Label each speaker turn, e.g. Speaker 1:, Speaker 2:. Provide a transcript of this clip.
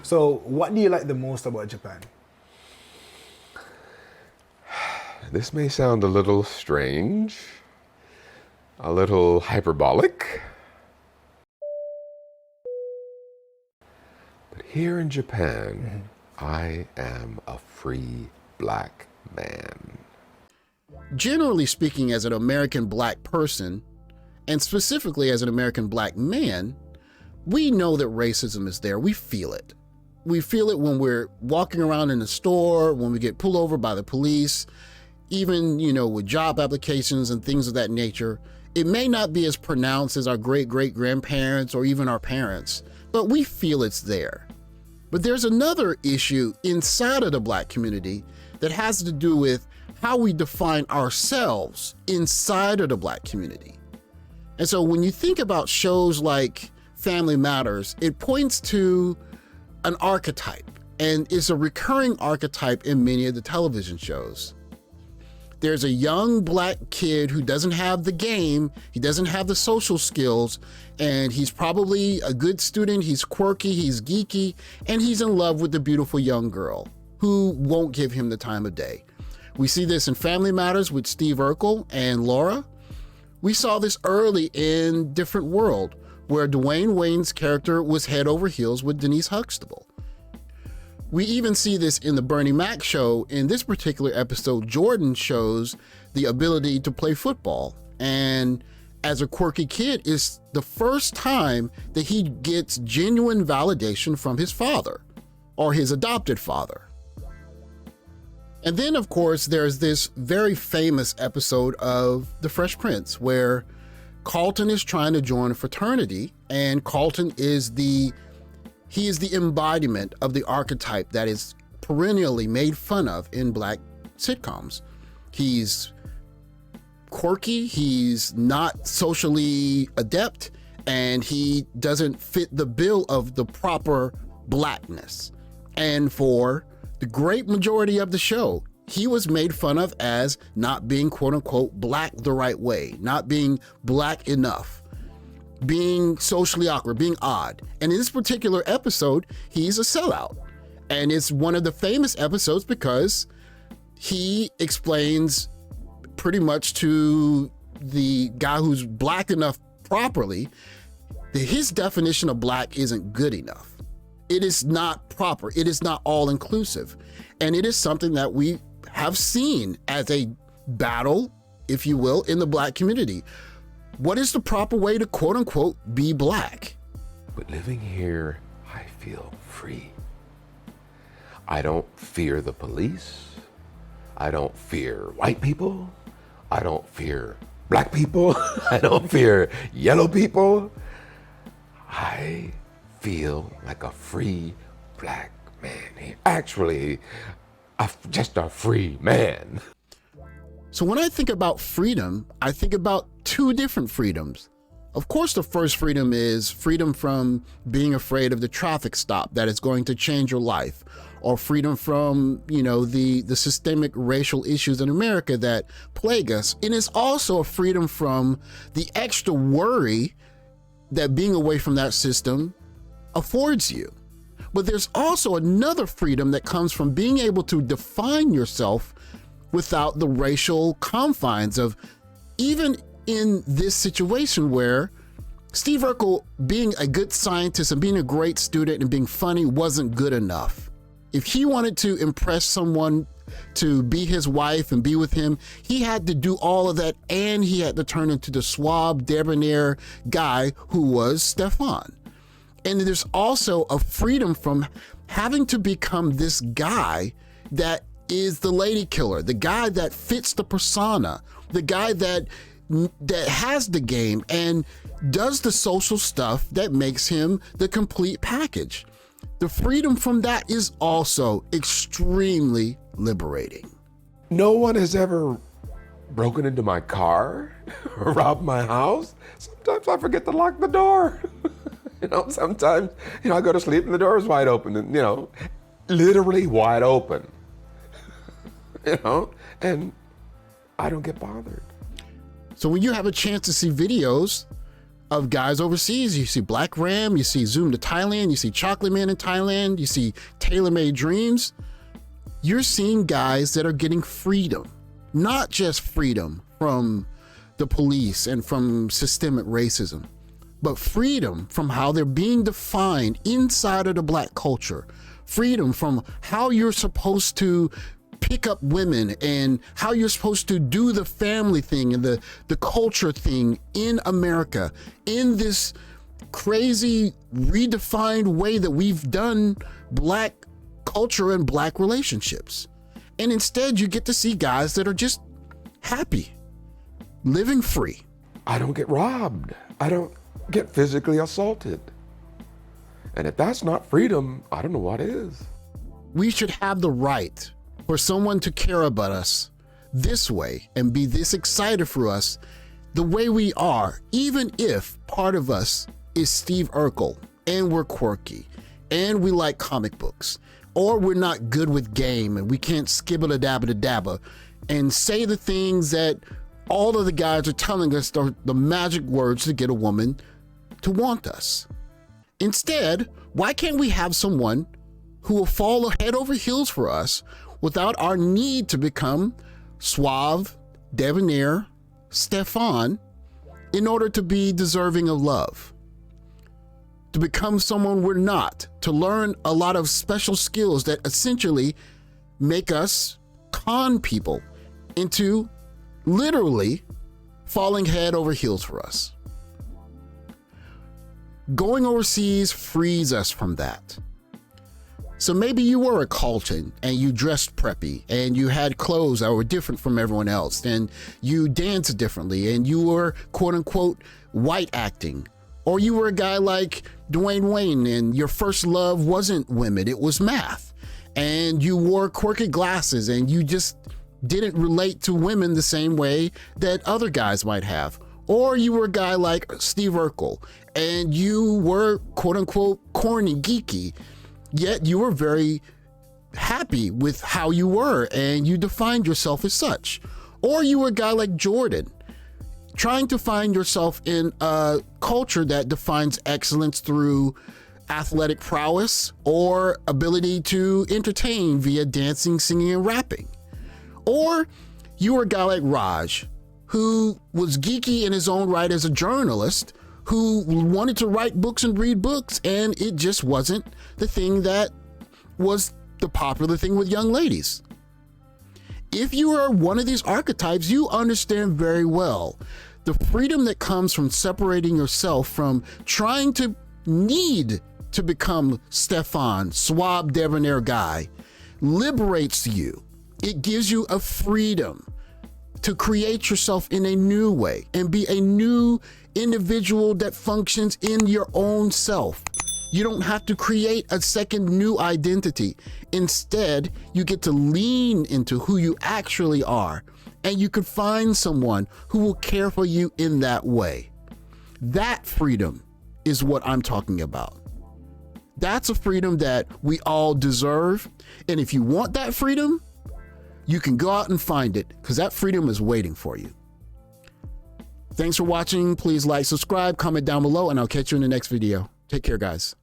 Speaker 1: So what do you like the most about Japan?
Speaker 2: This may sound a little strange, a little hyperbolic, but here in Japan, I am a free black man.
Speaker 3: Generally speaking, as an American black person, and specifically as an American black man, we know that racism is there. We feel it. We feel it when we're walking around in the store, when we get pulled over by the police, even, with job applications and things of that nature. It may not be as pronounced as our great-great-grandparents or even our parents, but we feel it's there. But there's another issue inside of the black community that has to do with how we define ourselves inside of the black community. And so when you think about shows like Family Matters, it points to an archetype, and it's a recurring archetype in many of the television shows. There's a young black kid who doesn't have the game, he doesn't have the social skills, and he's probably a good student, he's quirky, he's geeky, and he's in love with the beautiful young girl who won't give him the time of day. We see this in Family Matters with Steve Urkel and Laura. We saw this early in Different World, where Dwayne Wayne's character was head over heels with Denise Huxtable. We even see this in the Bernie Mac show. In this particular episode, Jordan shows the ability to play football. And as a quirky kid, it's the first time that he gets genuine validation from his father, or his adopted father. And then, of course, there's this very famous episode of The Fresh Prince where Carlton is trying to join a fraternity, and Carlton is the embodiment of the archetype that is perennially made fun of in black sitcoms. He's quirky, he's not socially adept, and he doesn't fit the bill of the proper blackness. And for the great majority of the show, he was made fun of as not being quote unquote black the right way, not being black enough, being socially awkward, being odd. And in this particular episode, he's a sellout. And it's one of the famous episodes because he explains pretty much to the guy who's black enough properly that his definition of black isn't good enough. It is not proper. It is not all inclusive. And it is something that we have seen as a battle, if you will, in the black community. What is the proper way to quote unquote be black?
Speaker 2: But living here, I feel free. I don't fear the police. I don't fear white people. I don't fear black people. I don't fear yellow people. I feel like a free black man here. Actually, just a free man.
Speaker 3: So when I think about freedom, I think about two different freedoms. Of course, the first freedom is freedom from being afraid of the traffic stop that is going to change your life, or freedom from, the systemic racial issues in America that plague us. And it's also a freedom from the extra worry that being away from that system affords you. But there's also another freedom that comes from being able to define yourself without the racial confines of, even in this situation where Steve Urkel being a good scientist and being a great student and being funny wasn't good enough. If he wanted to impress someone to be his wife and be with him, he had to do all of that, and he had to turn into the suave, debonair guy who was Stefan. And there's also a freedom from having to become this guy that is the lady killer, the guy that fits the persona, the guy that has the game and does the social stuff that makes him the complete package. The freedom from that is also extremely liberating.
Speaker 2: No one has ever broken into my car or robbed my house. Sometimes I forget to lock the door. Sometimes, I go to sleep and the door is wide open and, literally wide open. And I don't get bothered.
Speaker 3: So when you have a chance to see videos of guys overseas. You see Black Ram, you see Zoom to Thailand, you see Chocolate Man in Thailand, you see Tailor Made Dreams. You're seeing guys that are getting freedom, not just freedom from the police and from systemic racism, but freedom from how they're being defined inside of the Black culture, freedom from how you're supposed to pick up women and how you're supposed to do the family thing and the culture thing in America, in this crazy redefined way that we've done Black culture and Black relationships. And instead you get to see guys that are just happy, living free.
Speaker 2: I don't get robbed. I don't get physically assaulted. And if that's not freedom, I don't know what is.
Speaker 3: We should have the right for someone to care about us this way and be this excited for us the way we are, even if part of us is Steve Urkel and we're quirky and we like comic books, or we're not good with game and we can't skibble-a-dabba-da-dabba and say the things that all of the guys are telling us are the magic words to get a woman to want us. Instead, why can't we have someone who will fall head over heels for us without our need to become suave, debonair, Stefan in order to be deserving of love? To become someone we're not, to learn a lot of special skills that essentially make us con people into literally falling head over heels for us. Going overseas frees us from that. So maybe you were a Colton and you dressed preppy and you had clothes that were different from everyone else and you danced differently and you were quote unquote white acting. Or you were a guy like Dwayne Wayne and your first love wasn't women, it was math. And you wore quirky glasses and you just didn't relate to women the same way that other guys might have. Or you were a guy like Steve Urkel and you were quote unquote corny, geeky, yet you were very happy with how you were and you defined yourself as such. Or you were a guy like Jordan, trying to find yourself in a culture that defines excellence through athletic prowess or ability to entertain via dancing, singing, and rapping. Or you were a guy like Raj, who was geeky in his own right as a journalist, who wanted to write books and read books, and it just wasn't the thing that was the popular thing with young ladies. If you are one of these archetypes, you understand very well the freedom that comes from separating yourself from trying to need to become Stefan, suave, debonair guy, liberates you. It gives you a freedom to create yourself in a new way and be a new individual that functions in your own self. You don't have to create a second new identity. Instead, you get to lean into who you actually are, and you can find someone who will care for you in that way. That freedom is what I'm talking about. That's a freedom that we all deserve. And if you want that freedom, you can go out and find it, because that freedom is waiting for you. Thanks for watching. Please like, subscribe, comment down below, and I'll catch you in the next video. Take care, guys.